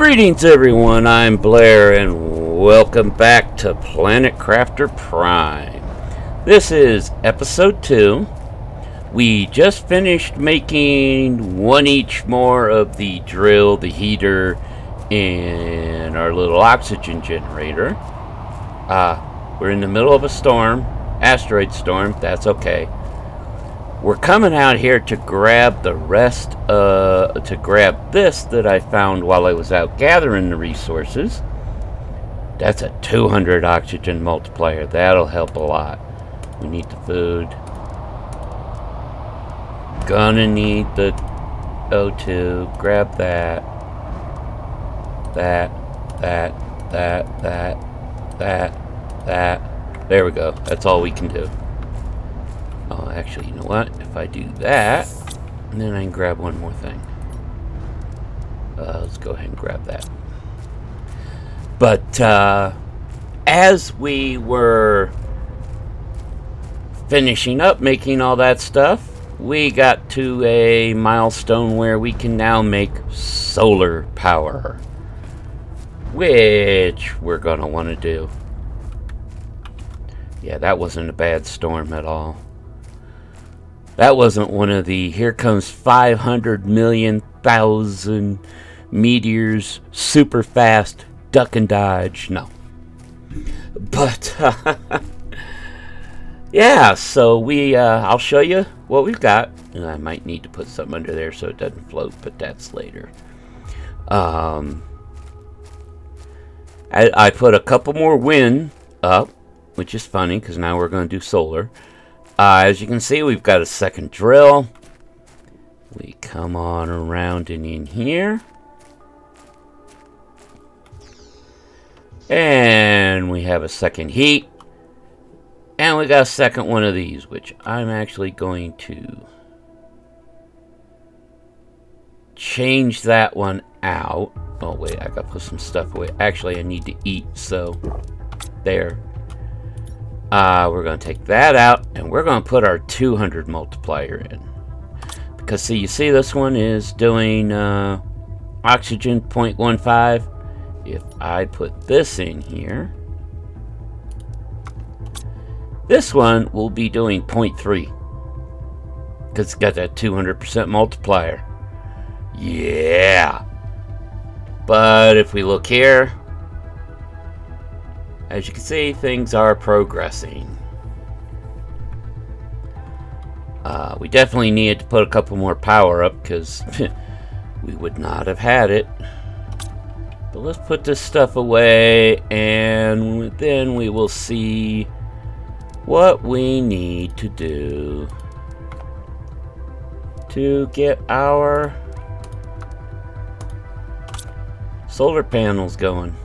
Greetings everyone, I'm Blair and welcome back to Planet Crafter Prime. This is episode 2. We just finished making one each more of the drill, the heater, and our little oxygen generator. We're in the middle of a storm, asteroid storm, that's okay. We're coming out here to grab the rest, to grab this that I found while I was out gathering the resources. That's a 200 oxygen multiplier. That'll help a lot. We need the food. Gonna need the O2. Grab that. That. There we go. That's all we can do. Oh, actually, you know what? If I do that, and then I can grab one more thing. Let's go ahead and grab that. But as we were finishing up making all that stuff, we got to a milestone where we can now make solar power, which we're going to want to do. Yeah, that wasn't a bad storm at all. That wasn't one of the here comes 500 million thousand meteors super fast duck and dodge. No. But yeah, so we I'll show you what we've got, and I might need to put something under there so it doesn't float, but that's later. I put a couple more wind up, which is funny because now we're going to do solar. As you can see, we've got a second drill. We come on around and in here. And we have a second heat. And we got a second one of these, which I'm actually going to change that one out. Oh, wait, I gotta put some stuff away. Actually, I need to eat, so there. We're going to take that out, and we're going to put our 200 multiplier in. Because, see, you see this one is doing oxygen 0.15. If I put this in here, this one will be doing 0.3. Because it's got that 200% multiplier. Yeah. But if we look here, as you can see, things are progressing. We definitely needed to put a couple more power up because we would not have had it. But let's put this stuff away and then we will see what we need to do to get our solar panels going.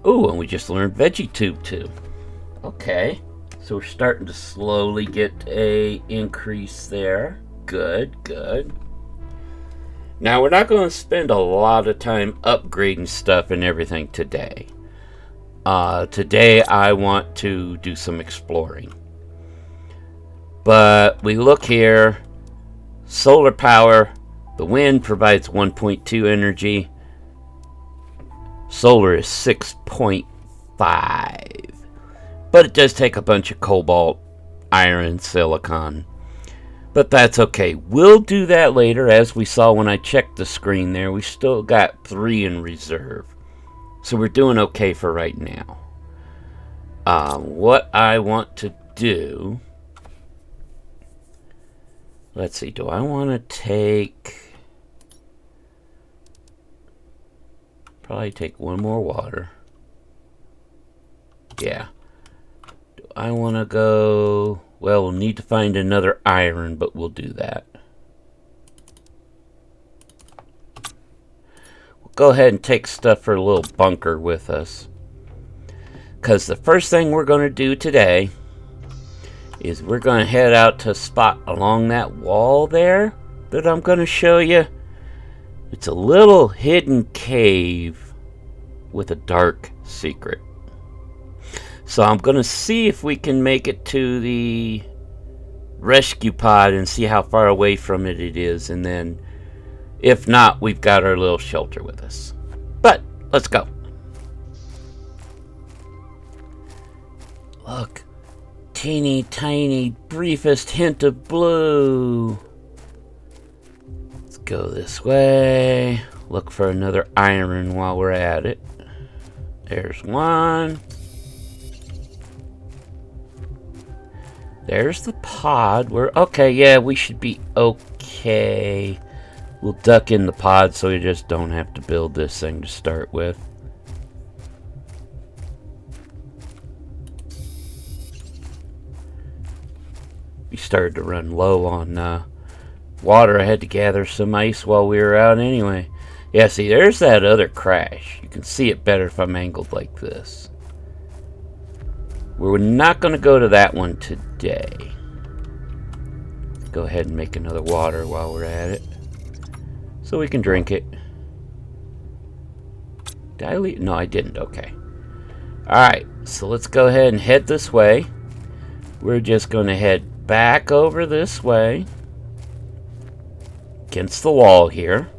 Ooh, and we just learned VeggieTube too. Okay, so we're starting to slowly get a increase there. Good. Now we're not going to spend a lot of time upgrading stuff and everything today. Today I want to do some exploring. But we look here, solar power, the wind provides 1.2 energy. Solar is 6.5. But it does take a bunch of cobalt, iron, silicon. But that's okay. We'll do that later. As we saw when I checked the screen there, we still got 3 in reserve. So we're doing okay for right now. What I want to do... Let's see. Do I want to take... Probably take one more water. Yeah. Do I want to go... Well, we'll need to find another iron, but we'll do that. We'll go ahead and take stuff for a little bunker with us. Because the first thing we're going to do today is we're going to head out to a spot along that wall there that I'm going to show you. It's a little hidden cave with a dark secret. So I'm going to see if we can make it to the rescue pod and see how far away from it is. And then, if not, we've got our little shelter with us. But, let's go. Look. Teeny tiny, briefest hint of blue. Let's go this way. Look for another iron while we're at it. There's one. There's the pod. Okay, yeah, we should be okay. We'll duck in the pod so we just don't have to build this thing to start with. We started to run low on water. I had to gather some ice while we were out anyway. Yeah, see, there's that other crash. You can see it better if I'm angled like this. We're not going to go to that one today. Go ahead and make another water while we're at it, so we can drink it. Did I leave? No, I didn't. Okay. Alright, so let's go ahead and head this way. We're just going to head back over this way. Against the wall here.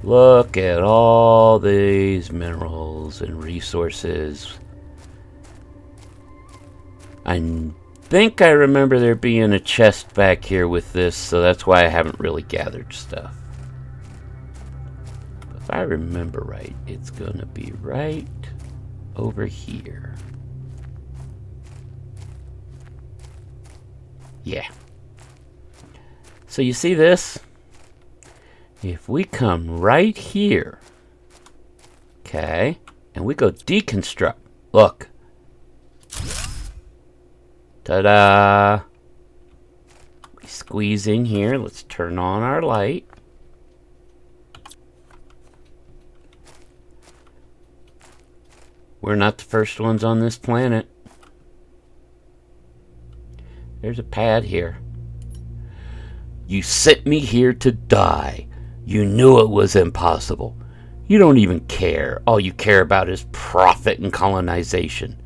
Look at all these minerals and resources. I think I remember there being a chest back here with this, so that's why I haven't really gathered stuff. But if I remember right, it's gonna be right over here. Yeah. So you see this? If we come right here, okay, and we go deconstruct, look. Ta-da! We squeeze in here. Let's turn on our light. We're not the first ones on this planet. There's a pad here. You sent me here to die. You knew it was impossible. You don't even care. All you care about is profit and colonization.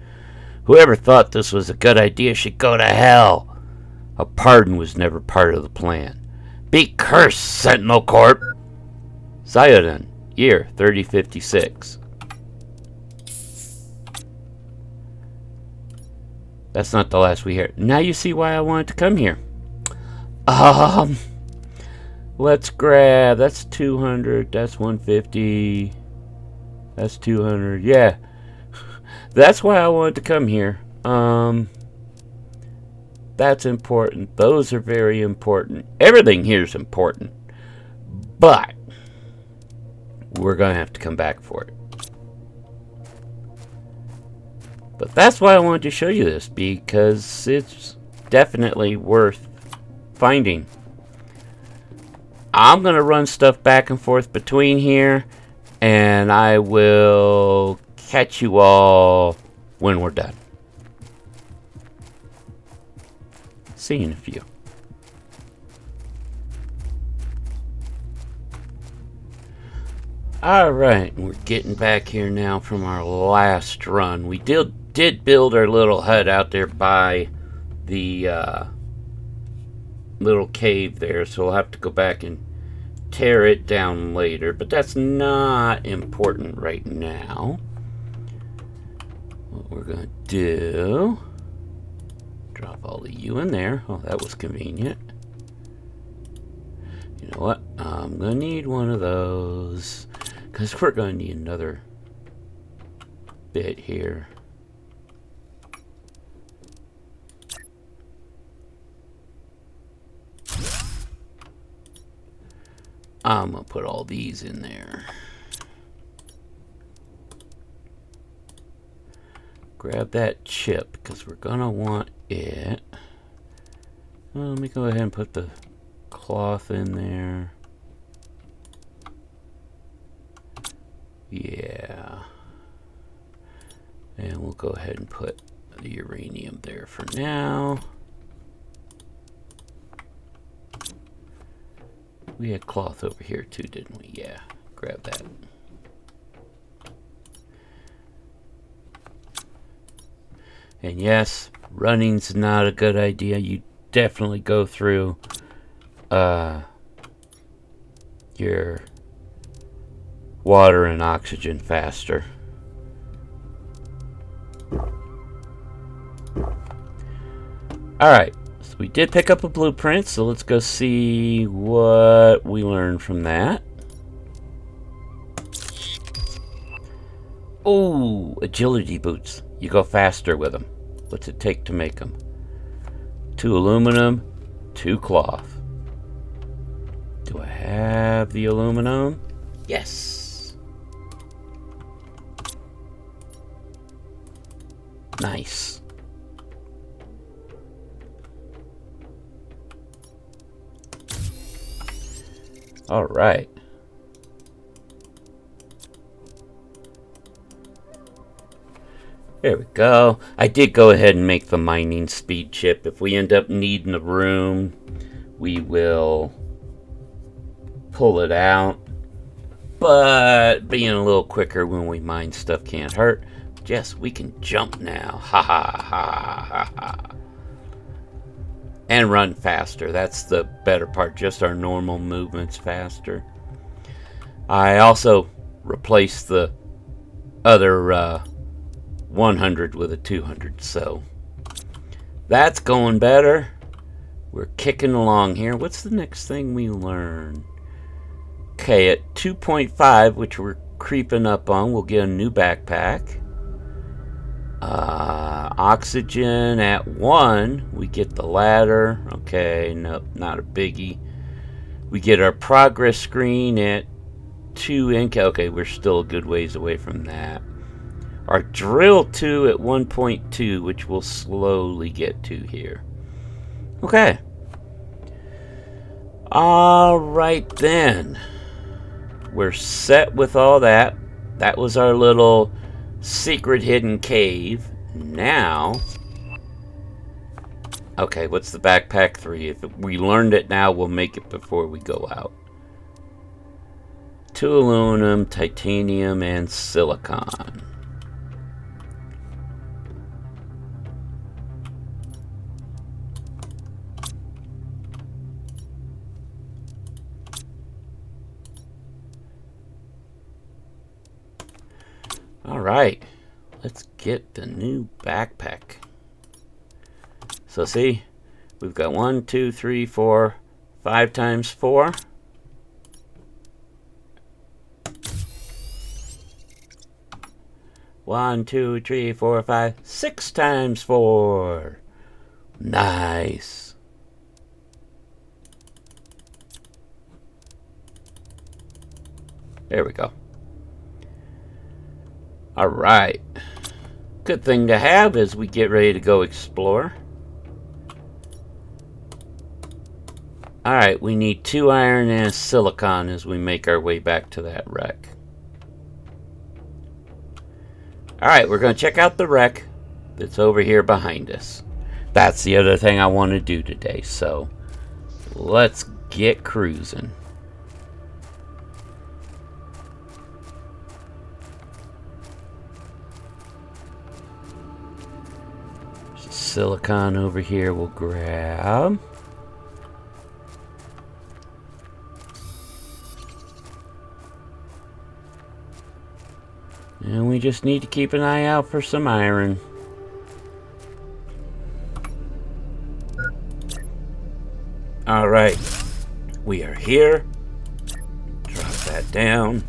Whoever thought this was a good idea should go to hell. A pardon was never part of the plan. Be cursed, Sentinel Corp. Ziodan, year 3056. That's not the last we hear. Now you see why I wanted to come here. Let's grab, that's 200, that's 150, that's 200, yeah. That's why I wanted to come here. That's important. Those are very important. Everything here is important. But we're going to have to come back for it. But that's why I wanted to show you this, because it's definitely worth finding. I'm going to run stuff back and forth between here, and I will catch you all when we're done. See you in a few. Alright, we're getting back here now from our last run. We did build our little hut out there by the little cave there, so we'll have to go back and tear it down later, but that's not important right now. What we're gonna do, drop all of you in there. Oh, that was convenient. You know what, I'm gonna need one of those, because we're gonna need another bit here. I'm going to put all these in there. Grab that chip, because we're going to want it. Well, let me go ahead and put the cloth in there. Yeah. And we'll go ahead and put the uranium there for now. We had cloth over here too, didn't we? Yeah, grab that. And yes, running's not a good idea. You definitely go through your water and oxygen faster. Alright, so we did pick up a blueprint, so let's go see what we learned from that. Oh, agility boots. You go faster with them. What's it take to make them? 2 aluminum, 2 cloth. Do I have the aluminum? Yes. Nice. All right. There we go. I did go ahead and make the mining speed chip. If we end up needing a room, we will pull it out. But being a little quicker when we mine stuff can't hurt. Yes, we can jump now. Ha ha ha ha ha. And run faster. That's the better part. Just our normal movements faster. I also replaced the other 100 with a 200, so that's going better. We're kicking along here. What's the next thing we learn? Okay, at 2.5, which we're creeping up on, we'll get a new backpack. Oxygen at 1, we get the ladder. Okay, nope, not a biggie. We get our progress screen at 2 ink. Okay, we're still a good ways away from that. Our drill 2 at 1.2, which we'll slowly get to here. Okay. Alright then. We're set with all that. That was our little secret hidden cave. Now, okay, what's the backpack 3? If we learned it now, we'll make it before we go out. 2 aluminum, titanium, and silicon. All right, let's get the new backpack. So see, we've got 1, 2, 3, 4, 5 times 4. One, 2, 3, 4, 5, 6 times 4. Nice. There we go. All right. Good thing to have as we get ready to go explore. All right, we need 2 iron and silicon as we make our way back to that wreck. All right, we're going to check out the wreck that's over here behind us. That's the other thing I want to do today, so let's get cruising. Silicon over here we'll grab. And we just need to keep an eye out for some iron. Alright, we are here. Drop that down.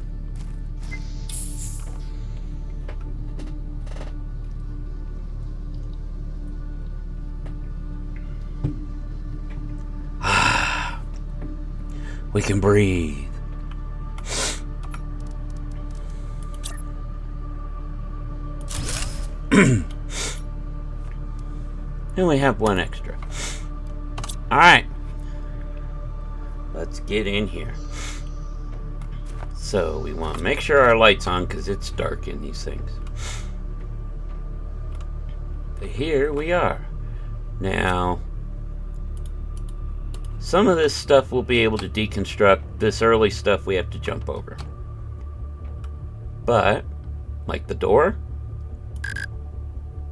We can breathe. And we have 1 extra. Alright. Let's get in here. So we want to make sure our light's on because it's dark in these things. But here we are. Now, Some of this stuff we'll be able to deconstruct. This early stuff we have to jump over. But, like the door.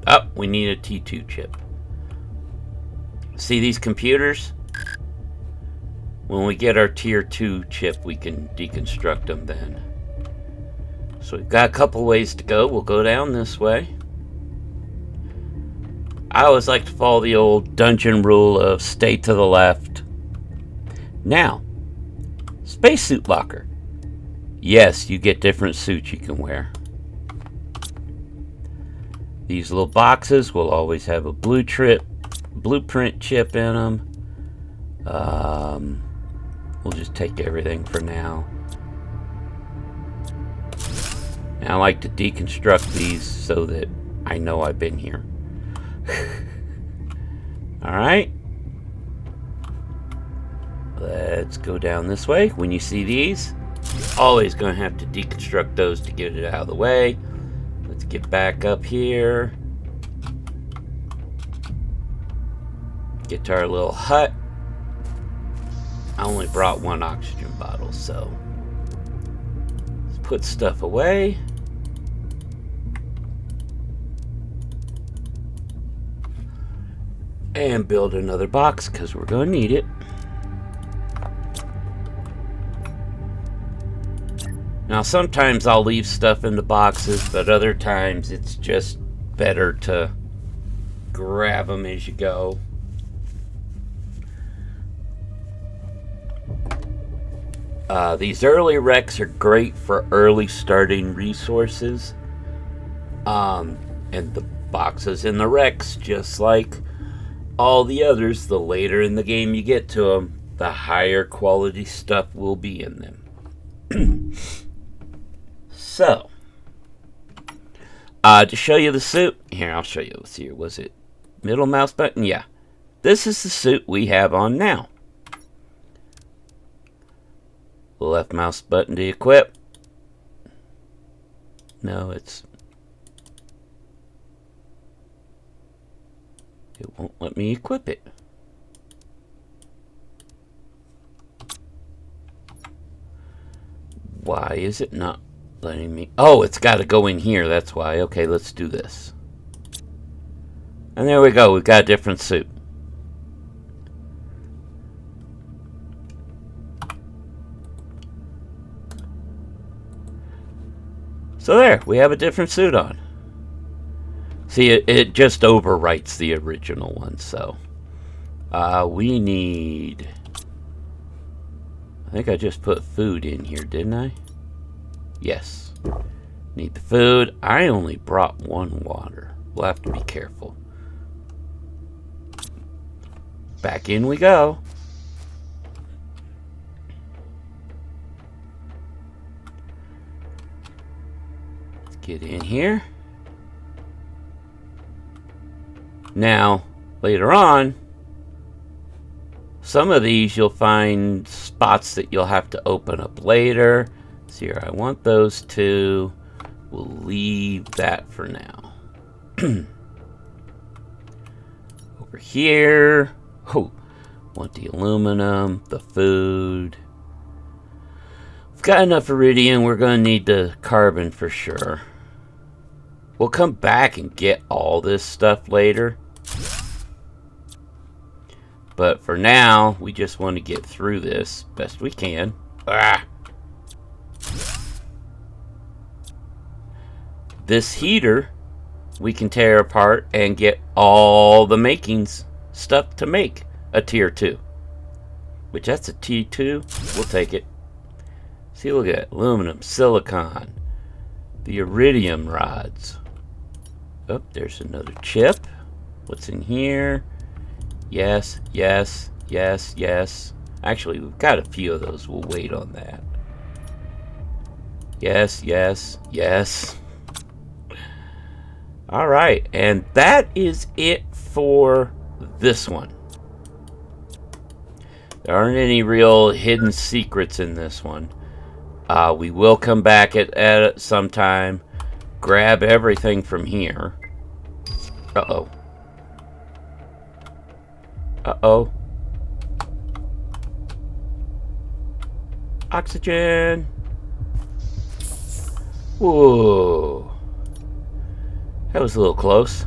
Oh, we need a T2 chip. See these computers? When we get our tier 2 chip, we can deconstruct them then. So we've got a couple ways to go. We'll go down this way. I always like to follow the old dungeon rule of stay to the left. Now, spacesuit locker. Yes, you get different suits you can wear. These little boxes will always have a blueprint chip in them. We'll just take everything for now. And I like to deconstruct these so that I know I've been here. Alright. Let's go down this way. When you see these, you're always going to have to deconstruct those to get it out of the way. Let's get back up here. Get to our little hut. I only brought one oxygen bottle, so let's put stuff away. And build another box because we're going to need it. Now sometimes I'll leave stuff in the boxes, but other times it's just better to grab them as you go. These early wrecks are great for early starting resources. And the boxes in the wrecks, just like all the others, the later in the game you get to them, the higher quality stuff will be in them. So, to show you the suit, here, I'll show you. Let's see here. Was it middle mouse button? Yeah. This is the suit we have on now. Left mouse button to equip. No, it won't let me equip it. Why is it not letting me? Oh, it's got to go in here. That's why. Okay, let's do this. And there we go. We've got a different suit. So there, we have a different suit on. See, it just overwrites the original one, so. We need... I think I just put food in here, didn't I? Yes. Need the food. I only brought one water. We'll have to be careful. Back in we go. Get in here. Now, later on, some of these you'll find spots that you'll have to open up later. So here, I want those two. We'll leave that for now. Over here. Oh, want the aluminum, the food. We've got enough iridium. We're going to need the carbon for sure. We'll come back and get all this stuff later. But for now, we just want to get through this best we can. Ah! This heater, we can tear apart and get all the makings stuff to make a tier 2. Which that's a T2. We'll take it. See, look at it. Aluminum, silicon, the iridium rods. Oh, there's another chip. What's in here? Yes, yes, yes, yes. Actually, we've got a few of those. We'll wait on that. Yes, yes, yes. Alright, and that is it for this one. There aren't any real hidden secrets in this one. We will come back at some time, grab everything from here. Uh-oh. Uh-oh. Oxygen. Whoa. That was a little close.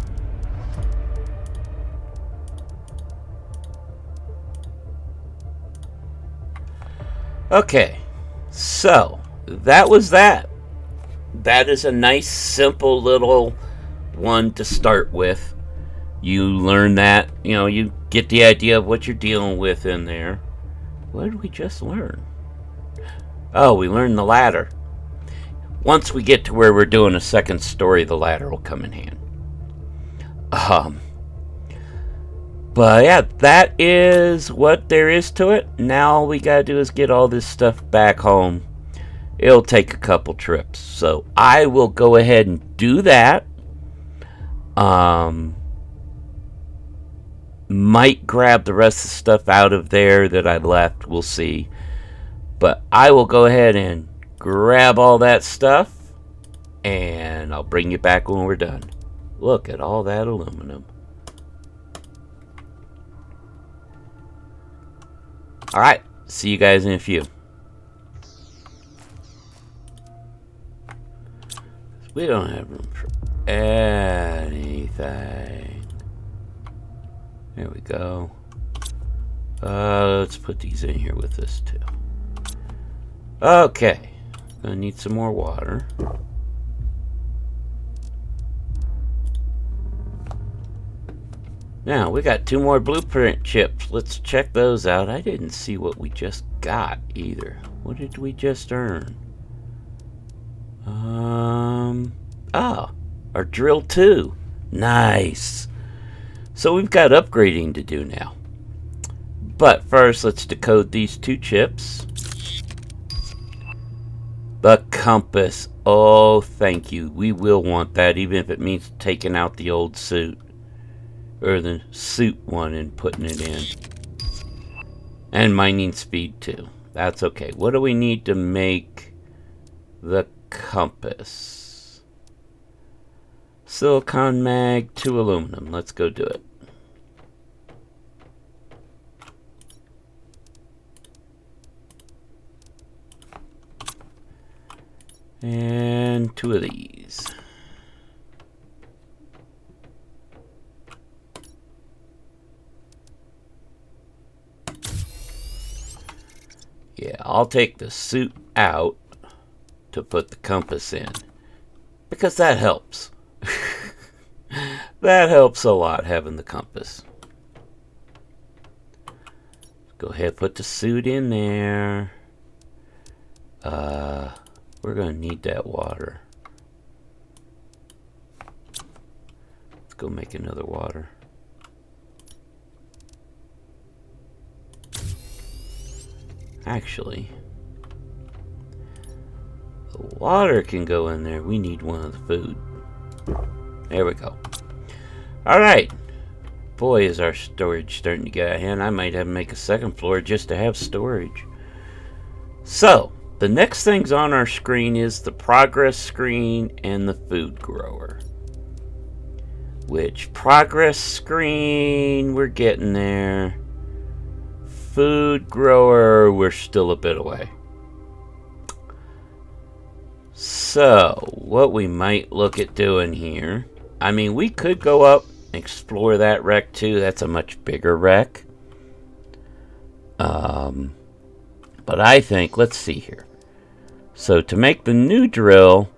Okay. So, that was that. That is a nice, simple little one to start with. You learn that, you get the idea of what you're dealing with in there. What did we just learn? Oh, we learned the ladder. Once we get to where we're doing a second story, the ladder will come in hand. But yeah, that is what there is to it. Now all we gotta do is get all this stuff back home. It'll take a couple trips. So I will go ahead and do that. Might grab the rest of the stuff out of there that I left. We'll see. But I will go ahead and grab all that stuff, and I'll bring you back when we're done. Look at all that aluminum. Alright, see you guys in a few. We don't have room for anything. There we go. Let's put these in here with this too. Okay. Gonna need some more water. Now, we got 2 more blueprint chips. Let's check those out. I didn't see what we just got either. What did we just earn? Our drill 2. Nice. So we've got upgrading to do now. But first, let's decode these 2 chips. The compass. Oh, thank you. We will want that, even if it means taking out the old suit. Or the suit one and putting it in. And mining speed too. That's okay. What do we need to make the compass? Silicon mag, 2 aluminum. Let's go do it. And 2 of these. Yeah, I'll take the suit out to put the compass in. Because that helps. That helps a lot, having the compass. Go ahead, put the suit in there. We're going to need that water. Let's go make another water. Actually, the water can go in there. We need one of the food. There we go. Alright. Boy, is our storage starting to get out of hand. I might have to make a second floor just to have storage. So, the next things on our screen is the progress screen and the food grower. Which, progress screen, we're getting there. Food grower, we're still a bit away. So, what we might look at doing here, I mean, we could go up and explore that wreck too. That's a much bigger wreck. But I think, let's see here. So, to make the new drill,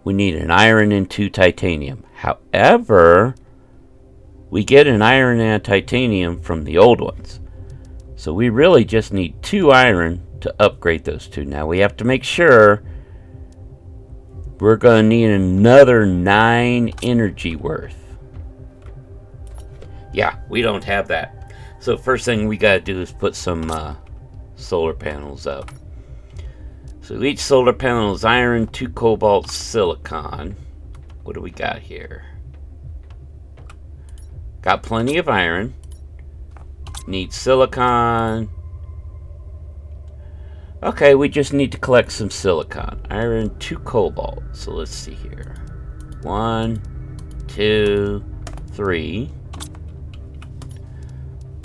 we need an iron and 2 titanium. However, we get an iron and a titanium from the old ones. So we really just need 2 iron to upgrade those 2. Now we have to make sure we're going to need another 9 energy worth. Yeah, we don't have that. So first thing we got to do is put some solar panels up. So each solar panel is iron, 2 cobalt, silicon. What do we got here? Got plenty of iron. Need silicon. Okay, we just need to collect some silicon. Iron, 2 cobalt. So let's see here. 1, 2, 3.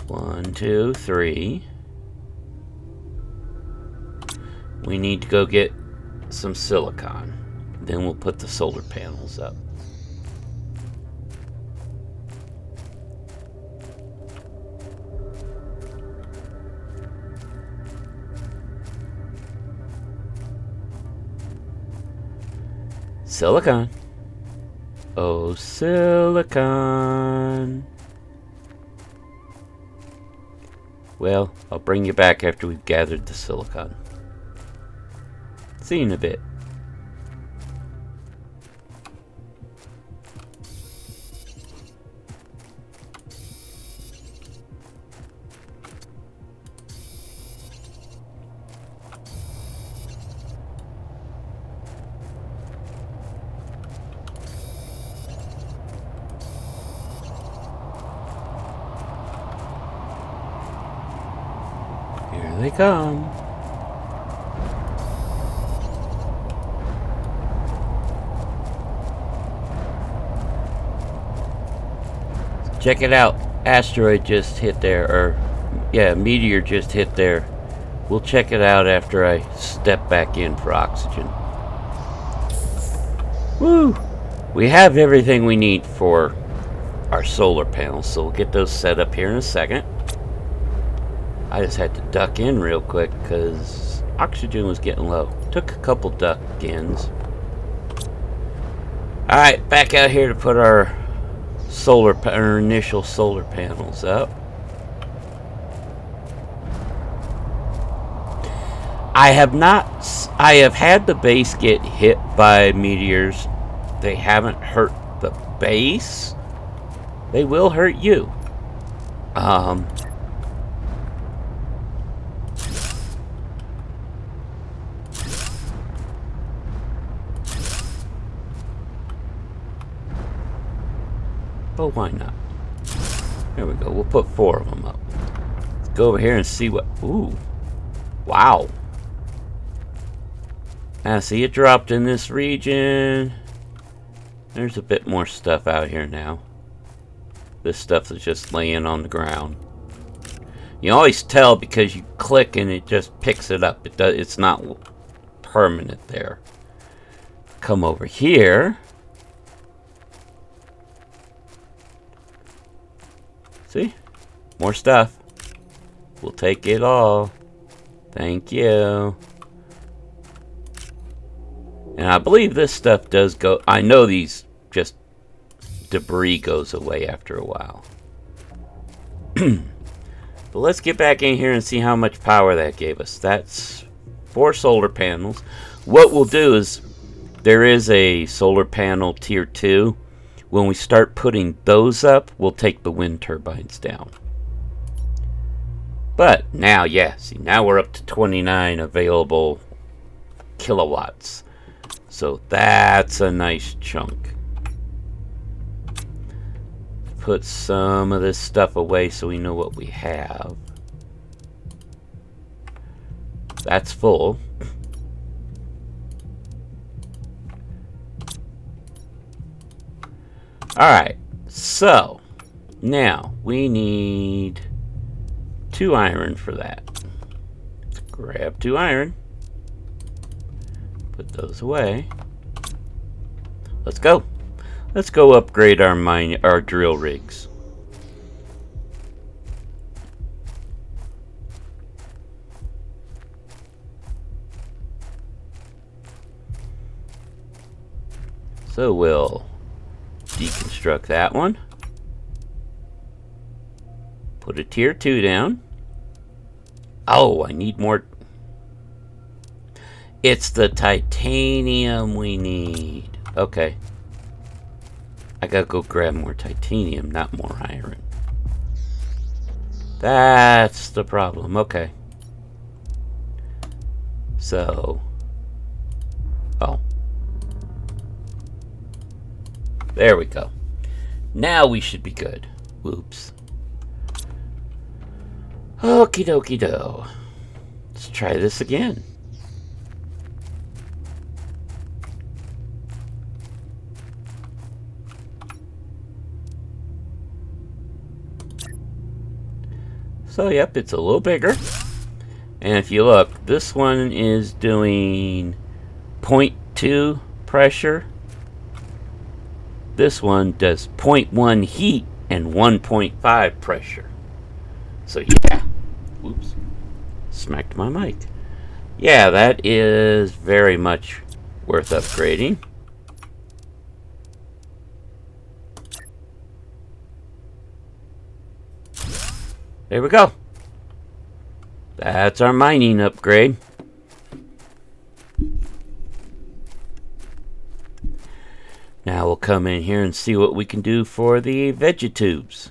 1, 2, 3. we need to go get some silicon. Then we'll put the solar panels up. Silicon. Oh, silicon. Well, I'll bring you back after we've gathered the silicon. See you in a bit. Here they come. Check it out. Asteroid just hit there, or yeah, meteor just hit there. We'll check it out after I step back in for oxygen. Woo! We have everything we need for our solar panels, so we'll get those set up here in a second. I just had to duck in real quick because oxygen was getting low. Took a couple duck-ins. Alright, back out here to put our initial solar panels up. I have had the base get hit by meteors. They haven't hurt the base. They will hurt you. But why not? There we go. We'll put 4 of them up. Let's go over here and see what... Ooh. Wow. Now, see, it dropped in this region. There's a bit more stuff out here now. This stuff is just laying on the ground. You always tell because you click and it just picks it up. It's not permanent there. Come over here. See? More stuff. We'll take it all. Thank you. And I believe this stuff does go... I know these just... debris goes away after a while. But let's get back in here and see how much power that gave us. That's 4 solar panels. What we'll do is... there is a solar panel tier 2. When we start putting those up, we'll take the wind turbines down. But now, yeah, see, now we're up to 29 available kilowatts. So that's a nice chunk. Put some of this stuff away so we know what we have. That's full. Alright, so now we need 2 iron for that. Let's grab 2 iron. Put those away. Let's go. Let's go upgrade our drill rigs. So we'll deconstruct that one. Put a tier 2 down. Oh, I need more. It's the titanium we need. Okay. I gotta go grab more titanium, not more iron. That's the problem. Okay. So. Oh. There we go. Now we should be good. Whoops. Okie dokie do. Let's try this again. So, yep, it's a little bigger. And if you look, this one is doing 0.2 pressure. This one does 0.1 heat and 1.5 pressure. So yeah, whoops, smacked my mic. Yeah, that is very much worth upgrading. There we go. That's our mining upgrade. Now we'll come in here and see what we can do for the vegetubes.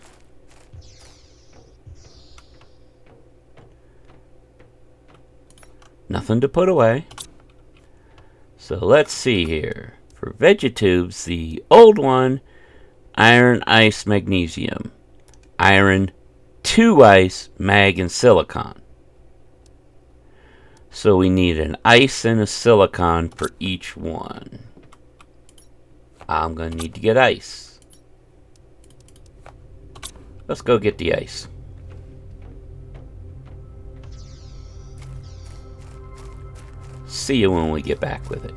Nothing to put away. So let's see here. For vegetubes, the old one, iron, ice, magnesium. Iron, 2 ice, mag, and silicon. So we need an ice and a silicon for each one. I'm going to need to get ice. Let's go get the ice. See you when we get back with it.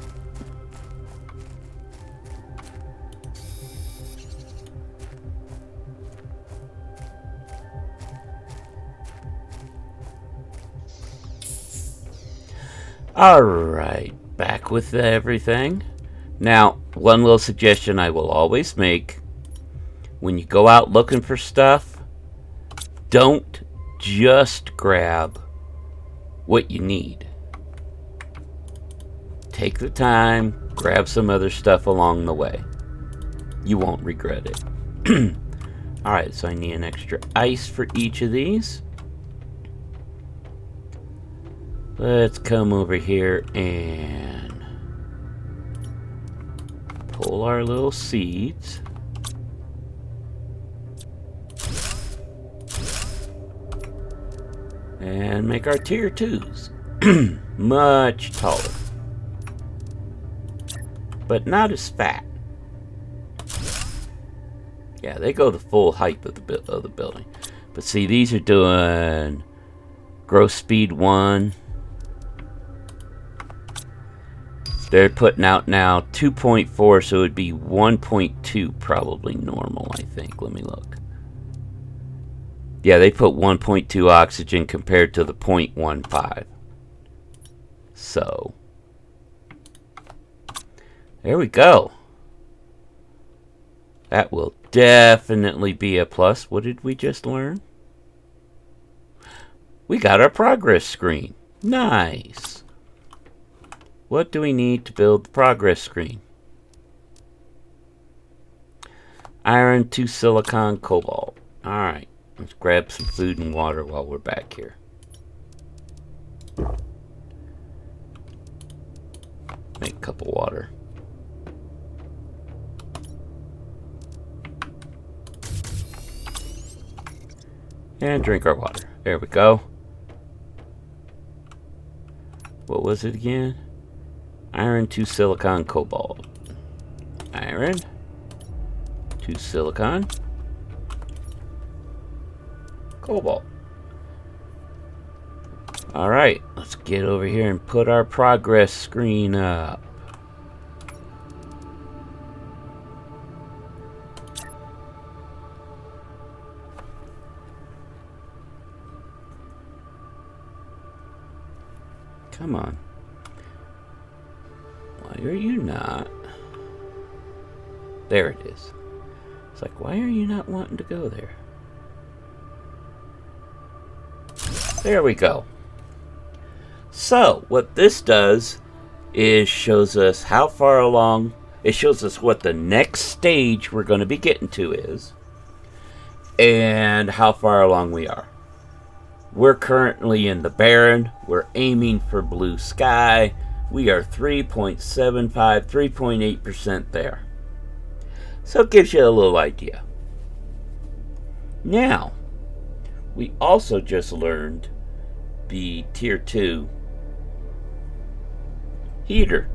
Alright, back with everything. Now, one little suggestion I will always make. When you go out looking for stuff, don't just grab what you need. Take the time, grab some other stuff along the way. You won't regret it. Alright, so I need an extra ice for each of these. Let's come over here and pull our little seeds. And make our tier 2s much taller. But not as fat. Yeah, they go the full height of the building. But see, these are doing growth speed 1. They're putting out now 2.4, so it would be 1.2 probably normal, I think. Let me look. Yeah, they put 1.2 oxygen compared to the 0.15. So, there we go. That will definitely be a plus. What did we just learn? We got our progress screen. Nice. What do we need to build the progress screen? Iron, 2 silicon, cobalt. Alright, let's grab some food and water while we're back here. Make a cup of water. And drink our water. There we go. What was it again? Iron, 2 silicon, cobalt. Iron, 2 silicon, cobalt. Alright, let's get over here and put our progress screen up. Come on. Why are you not? There it is. It's like, why are you not wanting to go there? There we go. So, what this does is shows us how far along, it shows us what the next stage we're going to be getting to is, and how far along we are. We're currently in the barren. We're aiming for blue sky. We are 3.75, 3.8% there. So it gives you a little idea. Now, we also just learned the tier 2 heater.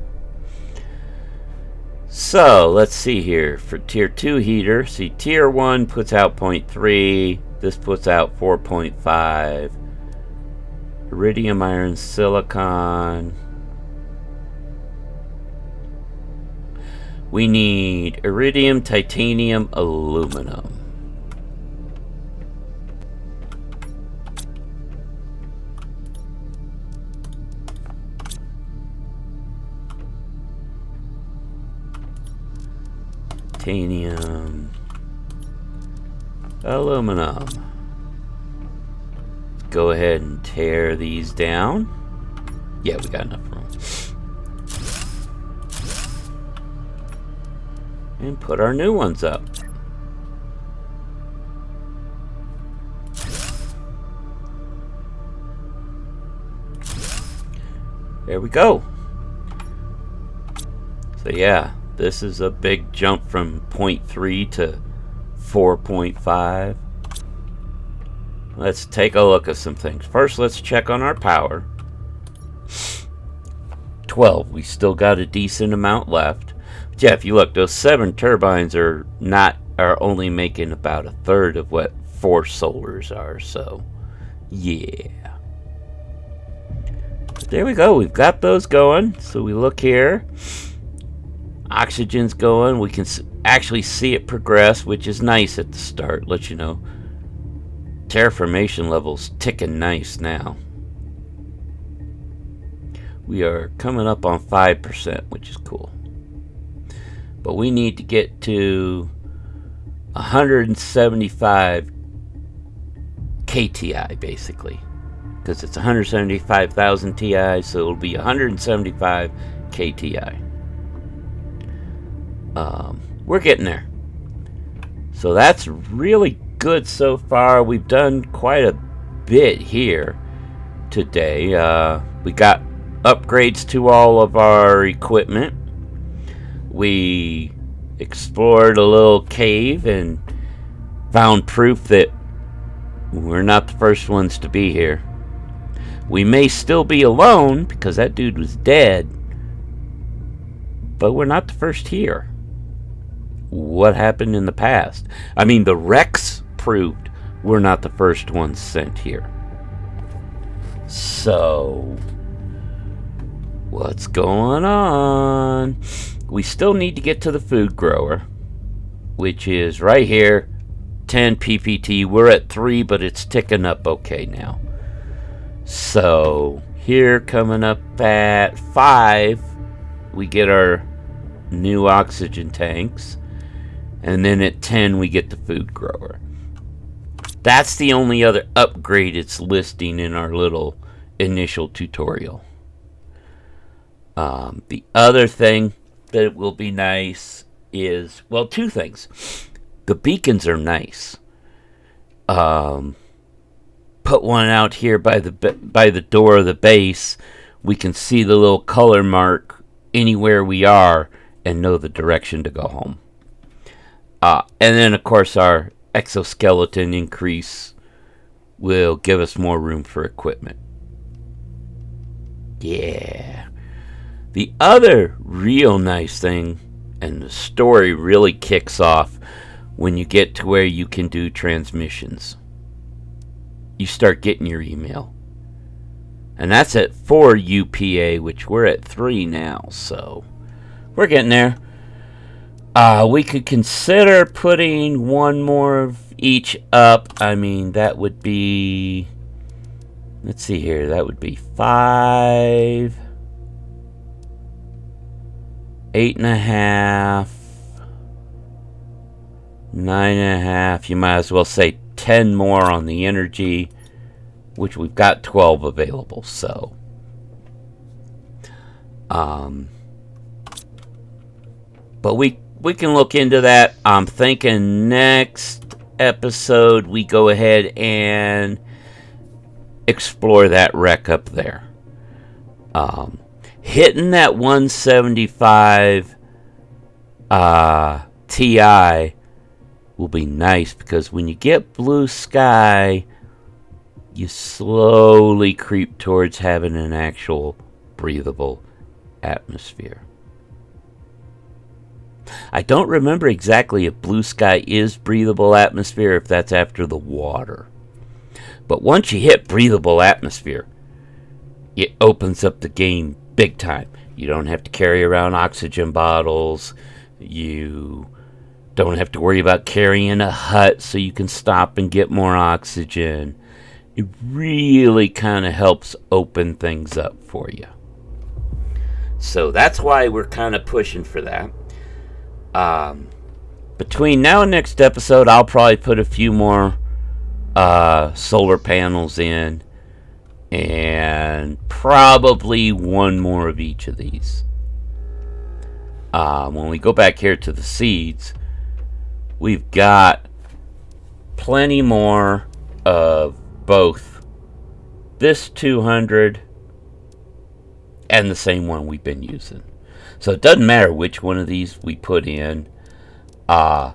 So let's see here. For tier 2 heater, see, tier 1 puts out 0.3. This puts out 4.5. iridium, iron, silicon. We need iridium, titanium, aluminum. Titanium, aluminum. Go ahead and tear these down. Yeah, we got enough room. And put our new ones up. There we go. So yeah, this is a big jump from 0.3 to 4.5. Let's take a look at some things. First, let's check on our power. 12. We still got a decent amount left. But yeah, if you look, those 7 turbines are only making about a third of what 4 solars are. So, yeah. But there we go. We've got those going. So we look here. Oxygen's going. We can actually see it progress, which is nice at the start. Let you know. Terraformation levels ticking nice now. We are coming up on 5%, which is cool. But we need to get to 175 KTI, basically. Because it's 175,000 Ti, so it'll be 175 KTI. We're getting there. So that's really good so far. We've done quite a bit here today. We got upgrades to all of our equipment. We explored a little cave and found proof that we're not the first ones to be here. We may still be alone because that dude was dead, but we're not the first here. What happened in the past? I mean, the wrecks proved we're not the first ones sent here. So, what's going on? We still need to get to the food grower, which is right here, 10 PPT. We're at 3, but it's ticking up okay now. So, here coming up at 5, we get our new oxygen tanks. And then at 10, we get the food grower. That's the only other upgrade it's listing in our little initial tutorial. The other thing that will be nice is, well, 2 things. The beacons are nice. Put one out here by the door of the base. We can see the little color mark anywhere we are and know the direction to go home. And then, of course, our exoskeleton increase will give us more room for equipment. Yeah. The other real nice thing, and the story really kicks off when you get to where you can do transmissions. You start getting your email. And that's at 4 UPA, which we're at 3 now, so we're getting there. We could consider putting one more of each up. I mean, that would be, let's see here, that would be 5, 8.5, 9.5. You might as well say 10 more on the energy, which we've got 12 available, so. But we can look into that. I'm thinking next episode we go ahead and explore that wreck up there. Hitting that 175 Ti will be nice, because when you get blue sky, you slowly creep towards having an actual breathable atmosphere. I don't remember exactly if blue sky is breathable atmosphere, if that's after the water. But once you hit breathable atmosphere, it opens up the game big time. You don't have to carry around oxygen bottles. You don't have to worry about carrying a hut so you can stop and get more oxygen. It really kind of helps open things up for you. So that's why we're kind of pushing for that. Between now and next episode, I'll probably put a few more solar panels in, and probably one more of each of these. When we go back here to the seeds, we've got plenty more of both this 200 and the same one we've been using. So it doesn't matter which one of these we put in. How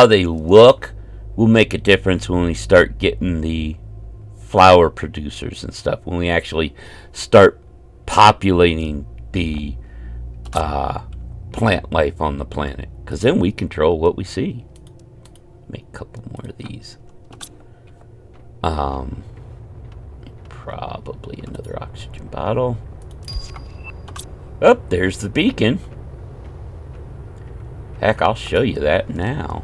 they look will make a difference when we start getting the flower producers and stuff. When we actually start populating the plant life on the planet. Because then we control what we see. Make a couple more of these. Probably another oxygen bottle. Oh, there's the beacon. Heck, I'll show you that now.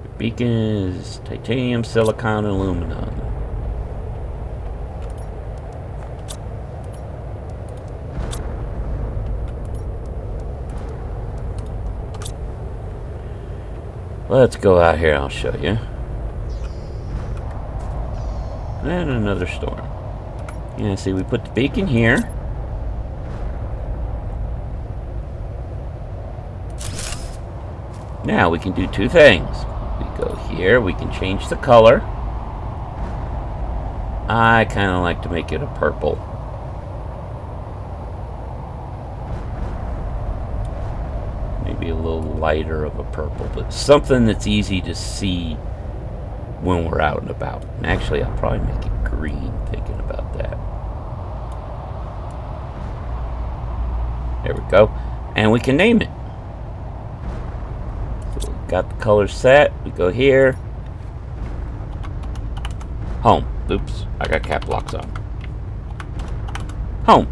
The beacon is titanium, silicon, aluminum. Let's go out here, I'll show you. And another storm. Yeah, see, we put the beacon here. Now we can do two things. We go here, we can change the color. I kind of like to make it a purple. Maybe a little lighter of a purple, but something that's easy to see when we're out and about. And actually, I'll probably make it green, thinking about that. There we go. And we can name it. So we've got the color set. We go here. Home. Oops, I got cap locks on. Home.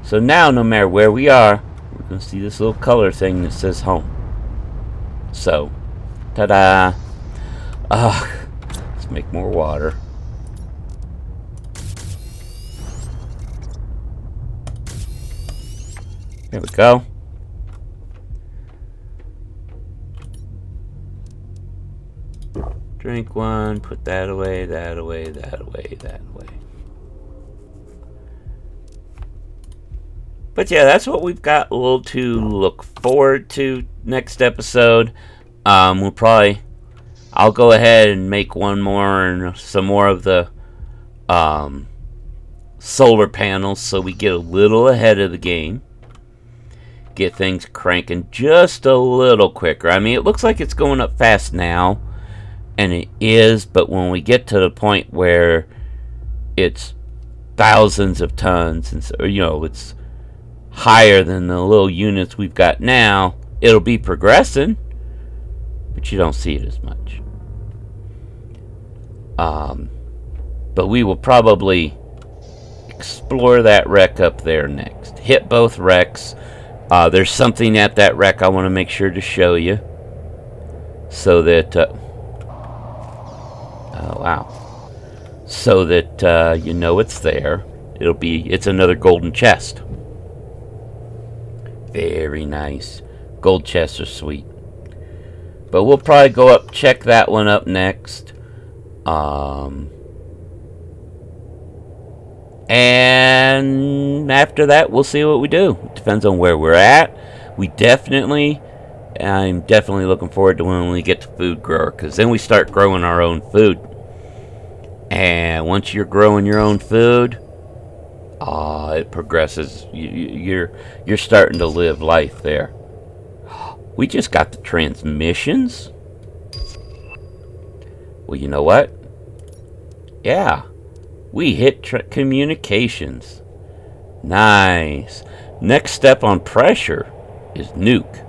So now, no matter where we are, we're going to see this little color thing that says home. So, ta-da. Let's make more water. There we go. Drink one, put that away, that away, that away, that away. But yeah, that's what we've got a little to look forward to next episode. I'll go ahead and make one more and some more of the solar panels so we get a little ahead of the game. Get things cranking just a little quicker. I mean, it looks like it's going up fast now, and it is, but when we get to the point where it's thousands of tons, and so, it's higher than the little units we've got now, it'll be progressing, but you don't see it as much. But we will probably explore that wreck up there next. Hit both wrecks. There's something at that wreck I want to make sure to show you, so that oh wow, so that you know it's there. It's another golden chest. Very nice. Gold chests are sweet. But we'll probably go up, check that one up next. And after that, we'll see what we do. It depends on where we're at. I'm definitely looking forward to when we get to food grower, because then we start growing our own food. And once you're growing your own food, it progresses. You're starting to live life there. We just got the transmissions. Well, you know what? Yeah. We hit communications. Nice. Next step on pressure is nuke.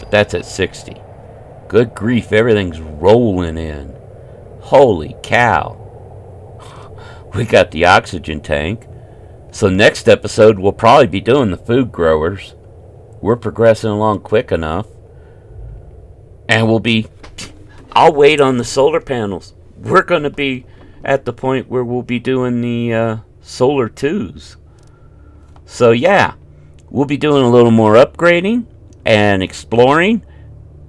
But that's at 60. Good grief, everything's rolling in. Holy cow. We got the oxygen tank. So next episode, we'll probably be doing the food growers. We're progressing along quick enough. And I'll wait on the solar panels. We're going to be at the point where we'll be doing the solar 2s. So yeah, we'll be doing a little more upgrading and exploring,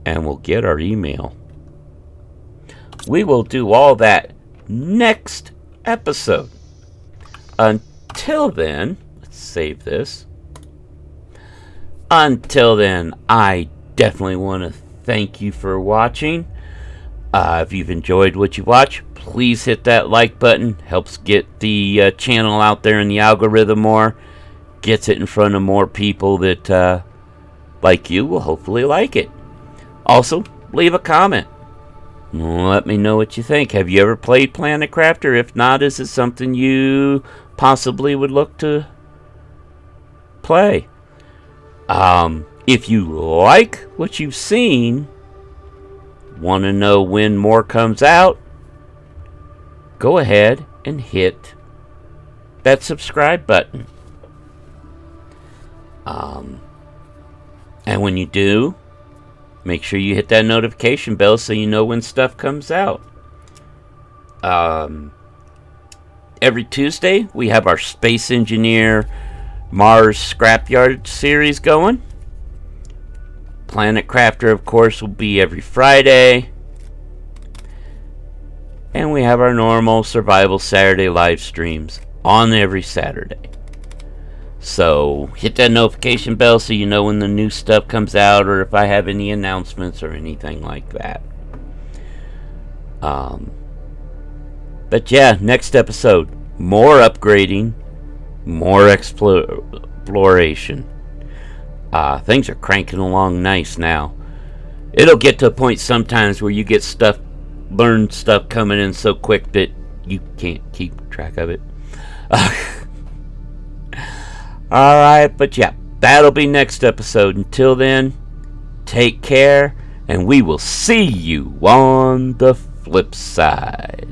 and we'll get our email. We will do all that next episode. Until then, let's save this. Until then, I definitely want to thank you for watching. If you've enjoyed what you watch, please hit that like button. Helps get the channel out there in the algorithm more. Gets it in front of more people that, like you, will hopefully like it. Also, leave a comment. Let me know what you think. Have you ever played Planet Crafter? If not, is it something you possibly would look to play? If you like what you've seen, want to know when more comes out, go ahead and hit that subscribe button. And when you do, make sure you hit that notification bell so you know when stuff comes out. Every Tuesday, we have our Space Engineer Mars Scrapyard series going. Planet Crafter, of course, will be every Friday. And we have our normal Survival Saturday live streams on every Saturday. So hit that notification bell so you know when the new stuff comes out, or if I have any announcements or anything like that. But yeah, next episode, more upgrading, more exploration. Things are cranking along nice now. It'll get to a point sometimes where you get learn stuff coming in so quick that you can't keep track of it. Alright, but yeah, that'll be next episode. Until then, take care, and we will see you on the flip side.